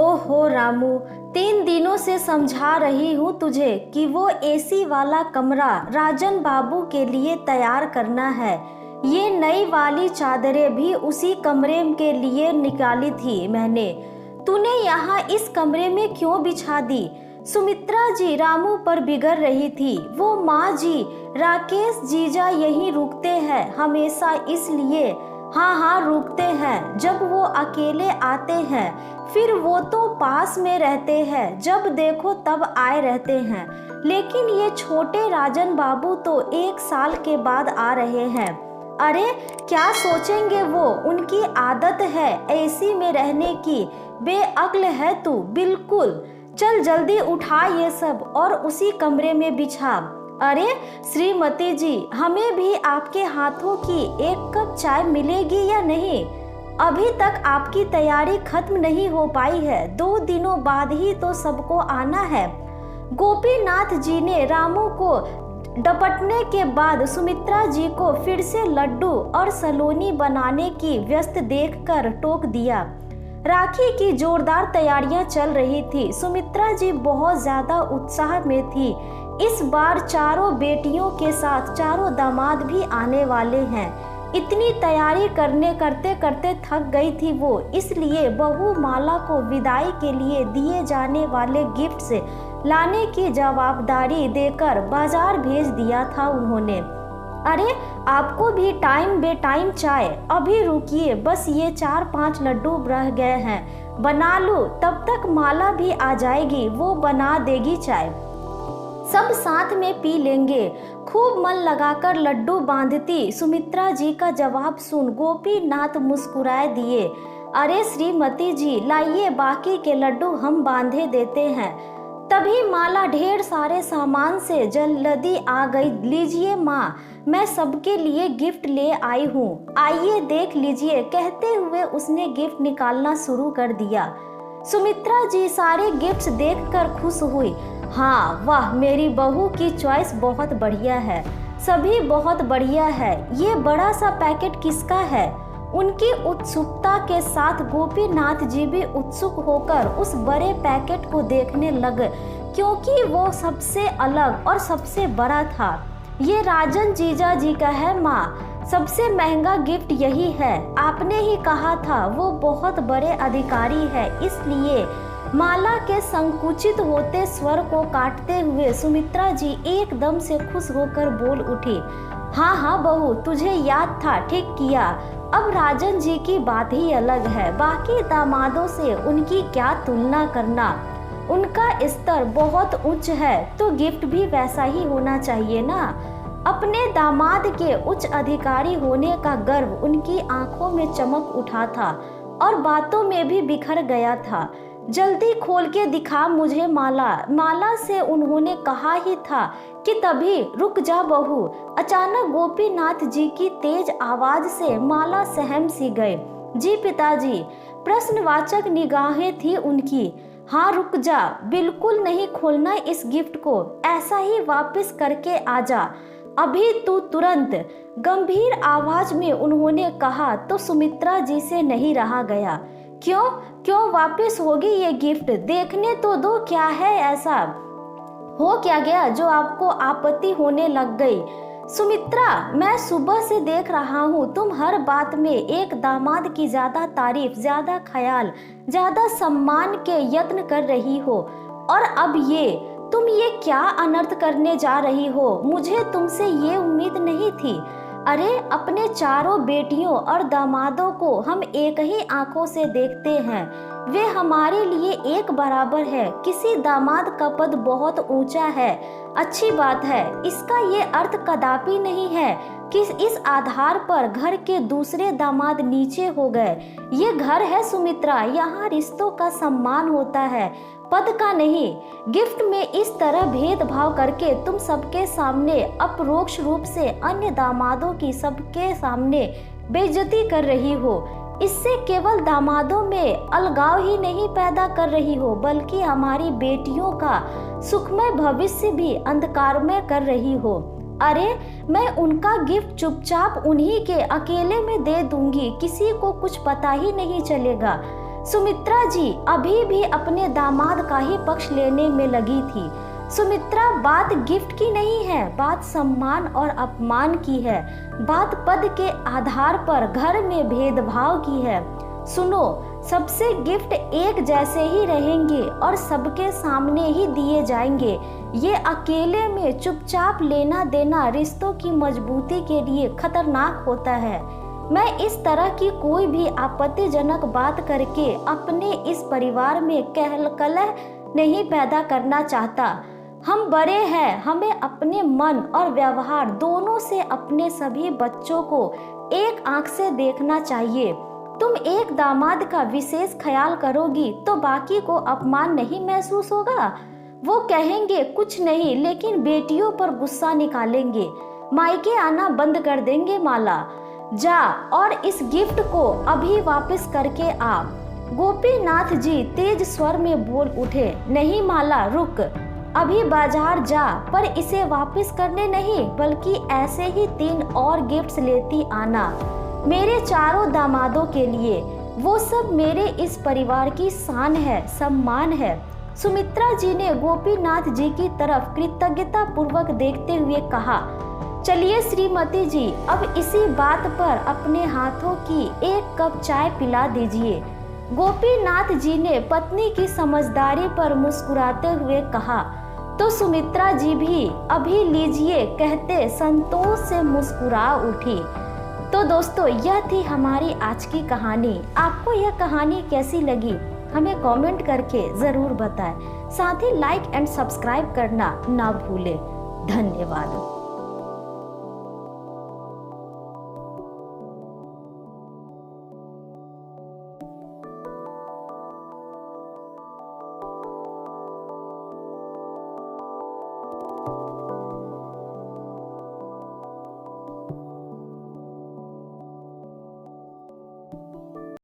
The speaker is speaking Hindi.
ओहो रामू, 3 दिनों से समझा रही हूँ तुझे कि वो एसी वाला कमरा राजन बाबू के लिए तैयार करना है। ये नई वाली चादरें भी उसी कमरे के लिए निकाली थी मैंने। तूने यहाँ इस कमरे में क्यों बिछा दी? सुमित्रा जी रामू पर बिगड़ रही थी। वो माँ जी, राकेश जीजा यहीं रुकते हैं हमेशा, इसलिए। हाँ हाँ, रुकते हैं। जब वो अकेले आते हैं फिर वो तो पास में रहते हैं, जब देखो तब आए रहते हैं। लेकिन ये छोटे राजन बाबू तो 1 साल के बाद आ रहे हैं। अरे क्या सोचेंगे वो, उनकी आदत है एसी में रहने की। बेअक्ल है तू बिल्कुल। चल जल्दी उठा ये सब और उसी कमरे में बिछा। अरे श्रीमती जी, हमें भी आपके हाथों की 1 कप चाय मिलेगी या नहीं? अभी तक आपकी तैयारी खत्म नहीं हो पाई है। 2 दिनों बाद ही तो सबको आना है। गोपीनाथ जी ने रामू को डपटने के बाद सुमित्रा जी को फिर से लड्डू और सलोनी बनाने की व्यस्त देखकर टोक दिया। राखी की जोरदार तैयारियां चल रही थी। सुमित्रा जी बहुत ज्यादा उत्साह में थी। इस बार चारों बेटियों के साथ चारों दामाद भी आने वाले हैं। इतनी तैयारी करते करते थक गई थी वो, इसलिए बहू माला को विदाई के लिए दिए जाने वाले गिफ्ट्स लाने की जवाबदारी देकर बाजार भेज दिया था उन्होंने। अरे आपको भी टाइम बे टाइम चाय। अभी रुकिए, बस ये 4-5 लड्डू रह गए हैं, बना लो। तब तक माला भी आ जाएगी, वो बना देगी चाय। सब साथ में पी लेंगे। खूब मन लगाकर लड्डू बांधती। सुमित्रा जी का जवाब सुन गोपीनाथ मुस्कुराए दिए। अरे श्रीमती जी, लाइए, बाकी के लड्डू हम बांधे देते हैं। तभी माला ढेर सारे सामान से जल्दी आ गई। लीजिए माँ, मैं सबके लिए गिफ्ट ले आई हूँ, आइए देख लीजिए। कहते हुए उसने गिफ्ट निकालना शुरू कर दिया। सुमित्रा जी सारे गिफ्ट्स देखकर खुश हुई। हाँ वाह, मेरी बहू की चॉइस बहुत बढ़िया है, सभी बहुत बढ़िया है। ये बड़ा सा पैकेट किसका है? उनकी उत्सुकता के साथ गोपीनाथ जी भी उत्सुक होकर उस बड़े पैकेट को देखने लगे, क्योंकि वो सबसे अलग और सबसे बड़ा था। ये राजन जीजा जी का है माँ, सबसे महंगा गिफ्ट यही है। आपने ही कहा था वो बहुत बड़े अधिकारी है, इसलिए। माला के संकुचित होते स्वर को काटते हुए सुमित्रा जी एकदम से खुश होकर बोल उठी। हाँ हाँ बहू, तुझे याद था, ठीक किया। अब राजन जी की बात ही अलग है, बाकी दामादों से उनकी क्या तुलना करना। उनका स्तर बहुत उच्च है, तो गिफ्ट भी वैसा ही होना चाहिए ना। अपने दामाद के उच्च अधिकारी होने का गर्व उनकी आंखों में चमक उठा था और बातों में भी बिखर गया था। जल्दी खोल के दिखा मुझे माला, माला से उन्होंने कहा ही था कि तभी रुक जा बहू। अचानक गोपीनाथ जी की तेज आवाज से माला सहम सी गए। जी पिताजी, प्रश्नवाचक निगाहें थी उनकी। हाँ रुक जा, बिल्कुल नहीं खोलना इस गिफ्ट को, ऐसा ही वापस करके आ जा अभी तू, तुरंत। गंभीर आवाज में उन्होंने कहा तो सुमित्रा जी से नहीं रहा गया। क्यों क्यों वापस होगी ये गिफ्ट? देखने तो दो, क्या है ऐसा? हो क्या गया जो आपको आपत्ति होने लग गई? सुमित्रा, मैं सुबह से देख रहा हूँ तुम हर बात में एक दामाद की ज्यादा तारीफ, ज्यादा ख्याल, ज्यादा सम्मान के यत्न कर रही हो, और अब तुम ये क्या अनर्थ करने जा रही हो? मुझे तुमसे ये उम्मीद नहीं थी। अरे अपने चारों बेटियों और दामादों को हम एक ही आंखों से देखते हैं, वे हमारे लिए एक बराबर है। किसी दामाद का पद बहुत ऊंचा है, अच्छी बात है, इसका ये अर्थ कदापि नहीं है कि इस आधार पर घर के दूसरे दामाद नीचे हो गए। ये घर है सुमित्रा, यहाँ रिश्तों का सम्मान होता है, पद का नहीं। गिफ्ट में इस तरह भेदभाव करके तुम सबके सामने अपरोक्ष रूप से अन्य दामादों की सबके सामने बेइज्जती कर रही हो। इससे केवल दामादों में अलगाव ही नहीं पैदा कर रही हो, बल्कि हमारी बेटियों का सुखमय भविष्य भी अंधकारमय कर रही हो। अरे मैं उनका गिफ्ट चुपचाप उन्हीं के अकेले में दे दूंगी, किसी को कुछ पता ही नहीं चलेगा। सुमित्रा जी अभी भी अपने दामाद का ही पक्ष लेने में लगी थी। सुमित्रा, बात गिफ्ट की नहीं है, बात सम्मान और अपमान की है, बात पद के आधार पर घर में भेदभाव की है। सुनो, सबसे गिफ्ट एक जैसे ही रहेंगे और सबके सामने ही दिए जाएंगे। ये अकेले में चुपचाप लेना देना रिश्तों की मजबूती के लिए खतरनाक होता है। मैं इस तरह की कोई भी आपत्तिजनक बात करके अपने इस परिवार में कलह नहीं पैदा करना चाहता। हम बड़े हैं, हमें अपने मन और व्यवहार दोनों से अपने सभी बच्चों को एक आंख से देखना चाहिए। तुम एक दामाद का विशेष ख्याल करोगी तो बाकी को अपमान नहीं महसूस होगा। वो कहेंगे कुछ नहीं, लेकिन बेटियों पर गुस्सा निकालेंगे, मायके आना बंद कर देंगे। माला, जा और इस गिफ्ट को अभी वापस करके आ। गोपीनाथ जी तेज स्वर में बोल उठे। नहीं माला, रुक, अभी बाजार जा, पर इसे वापस करने नहीं बल्कि ऐसे ही 3 और गिफ्ट्स लेती आना, मेरे चारों दामादों के लिए। वो सब मेरे इस परिवार की शान है, सम्मान है। सुमित्रा जी ने गोपीनाथ जी की तरफ कृतज्ञता पूर्वक देखते हुए कहा, चलिए श्रीमती जी, अब इसी बात पर अपने हाथों की 1 कप चाय पिला दीजिए। गोपीनाथ जी ने पत्नी की समझदारी पर मुस्कुराते हुए कहा, तो सुमित्रा जी भी अभी लीजिए, कहते संतोष से मुस्कुरा उठी। तो दोस्तों, यह थी हमारी आज की कहानी। आपको यह कहानी कैसी लगी हमें कमेंट करके ज़रूर बताएं। साथ ही लाइक एंड सब्सक्राइब करना ना भूलें। धन्यवाद।